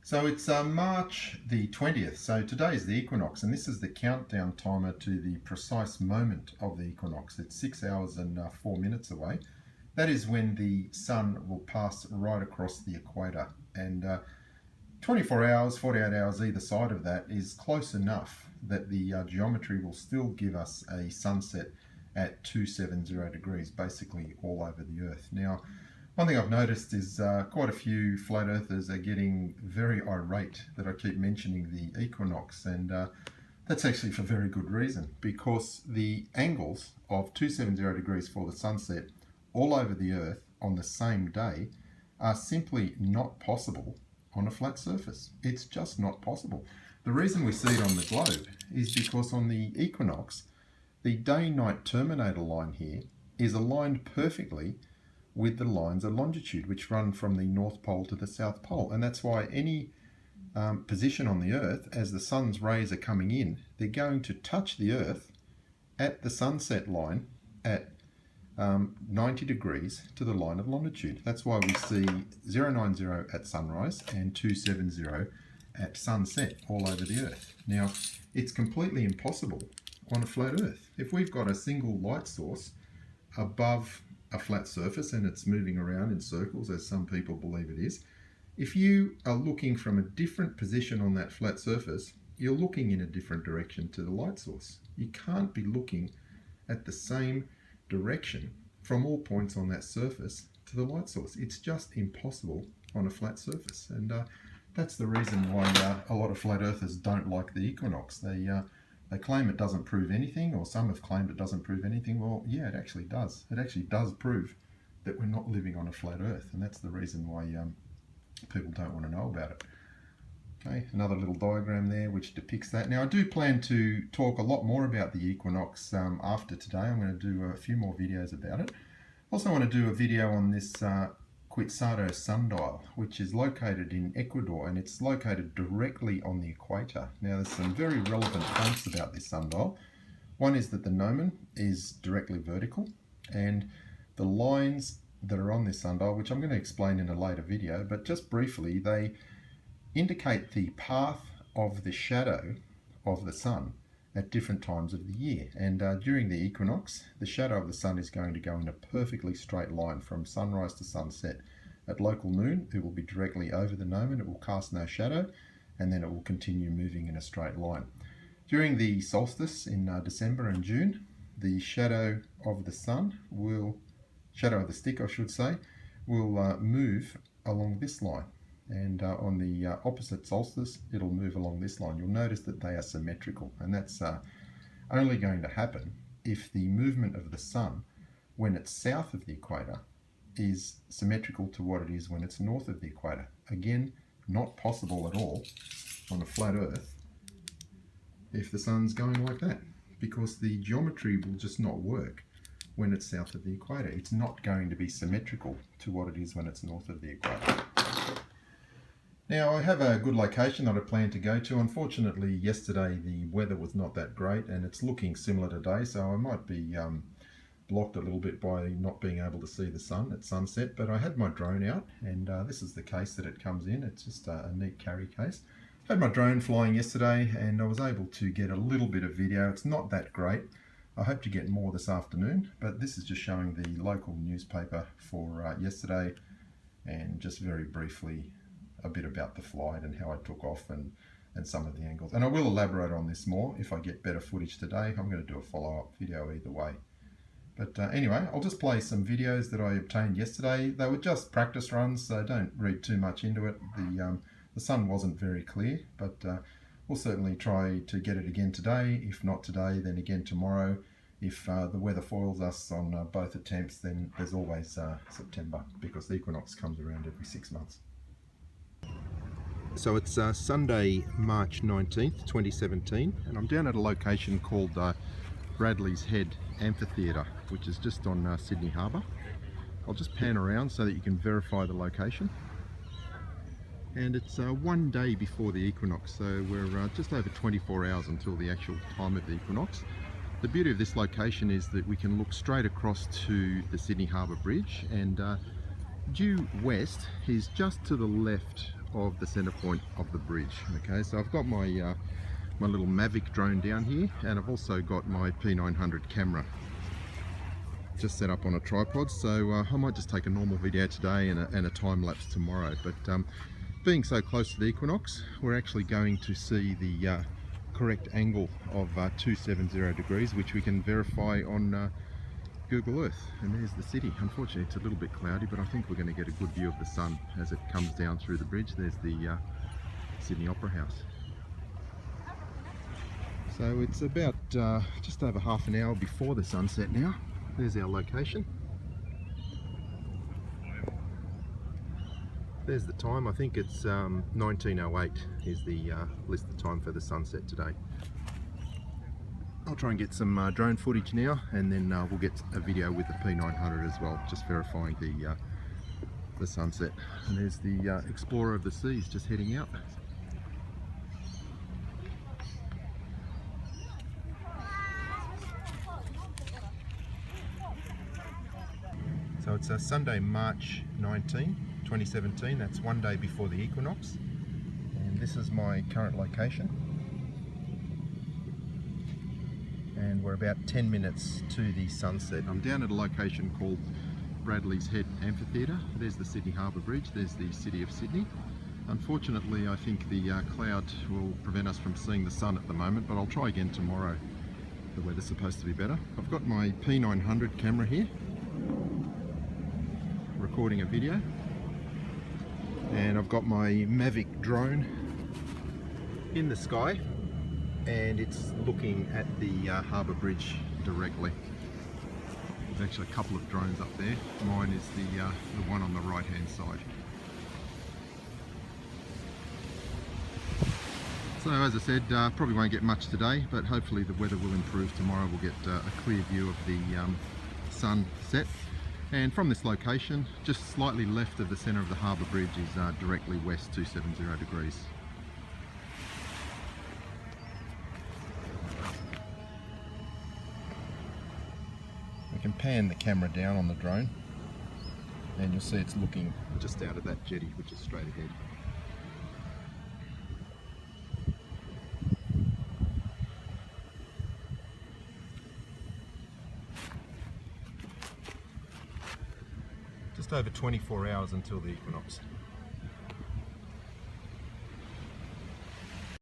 So it's March the 20th, so today is the equinox, and this is the countdown timer to the precise moment of the equinox. It's 6 hours and 4 minutes away. That is when the sun will pass right across the equator, and 24 hours, 48 hours either side of that is close enough that the geometry will still give us a sunset at 270 degrees, basically all over the Earth. Now, one thing I've noticed is quite a few flat earthers are getting very irate that I keep mentioning the equinox, and that's actually for very good reason, because the angles of 270 degrees for the sunset all over the Earth on the same day are simply not possible on a flat surface. It's just not possible. The reason we see it on the globe is because on the equinox, the day-night terminator line here is aligned perfectly with the lines of longitude, which run from the North Pole to the South Pole. And that's why any position on the Earth, as the sun's rays are coming in, they're going to touch the Earth at the sunset line at 90 degrees to the line of longitude. That's why we see 090 at sunrise and 270 at sunset all over the Earth. Now, it's completely impossible on a flat Earth. If we've got a single light source above a flat surface and it's moving around in circles, as some people believe it is, if you are looking from a different position on that flat surface, you're looking in a different direction to the light source. You can't be looking at the same direction from all points on that surface to the light source. It's just impossible on a flat surface, and that's the reason why a lot of flat earthers don't like the equinox. They claim it doesn't prove anything, or some have claimed it doesn't prove anything. Well, yeah, it actually does. It actually does prove that we're not living on a flat Earth, and that's the reason why people don't want to know about it. Okay, another little diagram there which depicts that. Now, I do plan to talk a lot more about the equinox after today. I'm going to do a few more videos about it. Also want to do a video on this Quetzado sundial, which is located in Ecuador, and it's located directly on the equator. Now, there's some very relevant facts about this sundial. One is that the gnomon is directly vertical, and the lines that are on this sundial, which I'm going to explain in a later video, but just briefly, they indicate the path of the shadow of the sun at different times of the year. And during the equinox, the shadow of the sun is going to go in a perfectly straight line from sunrise to sunset. At local noon, it will be directly over the gnomon, it will cast no shadow, and then it will continue moving in a straight line. During the solstice in December and June, the shadow of the sun shadow of the stick I should say, will move along this line. And on the opposite solstice, it'll move along this line. You'll notice that they are symmetrical, and that's only going to happen if the movement of the sun when it's south of the equator is symmetrical to what it is when it's north of the equator. Again, not possible at all on a flat Earth if the sun's going like that, because the geometry will just not work when it's south of the equator. It's not going to be symmetrical to what it is when it's north of the equator. Now, I have a good location that I plan to go to. Unfortunately, yesterday the weather was not that great, and it's looking similar today, so I might be blocked a little bit by not being able to see the sun at sunset. But I had my drone out, and this is the case that it comes in. It's just a neat carry case. I had my drone flying yesterday, and I was able to get a little bit of video. It's not that great. I hope to get more this afternoon, but this is just showing the local newspaper for yesterday, and just very briefly a bit about the flight and how I took off and some of the angles. And I will elaborate on this more if I get better footage today. I'm going to do a follow-up video either way. But anyway, I'll just play some videos that I obtained yesterday. They were just practice runs, so don't read too much into it. The sun wasn't very clear, but we'll certainly try to get it again today. If not today, then again tomorrow. If the weather foils us on both attempts, then there's always September, because the equinox comes around every 6 months. So it's Sunday, March 19th, 2017, and I'm down at a location called Bradley's Head Amphitheatre, which is just on Sydney Harbour. I'll just pan around so that you can verify the location. And it's one day before the equinox, so we're just over 24 hours until the actual time of the equinox. The beauty of this location is that we can look straight across to the Sydney Harbour Bridge, and due west is just to the left of the center point of the bridge. Okay, so I've got my my little Mavic drone down here, and I've also got my P900 camera just set up on a tripod, so I might just take a normal video today and a time lapse tomorrow. But being so close to the equinox, we're actually going to see the correct angle of 270 degrees, which we can verify on Google Earth. And there's the city. Unfortunately it's a little bit cloudy, but I think we're going to get a good view of the sun as it comes down through the bridge. There's the Sydney Opera House. So it's about just over half an hour before the sunset now. There's our location. There's the time. I think it's 19:08 is the listed time for the sunset today. I'll try and get some drone footage now, and then we'll get a video with the P900 as well, just verifying the sunset. And there's the Explorer of the Seas just heading out. So it's a Sunday, March 19, 2017. That's one day before the equinox. And this is my current location. And we're about 10 minutes to the sunset. I'm down at a location called Bradley's Head Amphitheatre. There's the Sydney Harbour Bridge. There's the city of Sydney. Unfortunately, I think the cloud will prevent us from seeing the sun at the moment, but I'll try again tomorrow. The weather's supposed to be better. I've got my P900 camera here, recording a video, and I've got my Mavic drone in the sky, and it's looking at the harbour bridge directly. There's actually a couple of drones up there. Mine is the one on the right hand side. So as I said, probably won't get much today, but hopefully the weather will improve tomorrow. We'll get a clear view of the sunset. And from this location, just slightly left of the centre of the harbour bridge is directly west 270 degrees. We can pan the camera down on the drone, and you'll see it's looking just out of that jetty, which is straight ahead. Just over 24 hours until the equinox.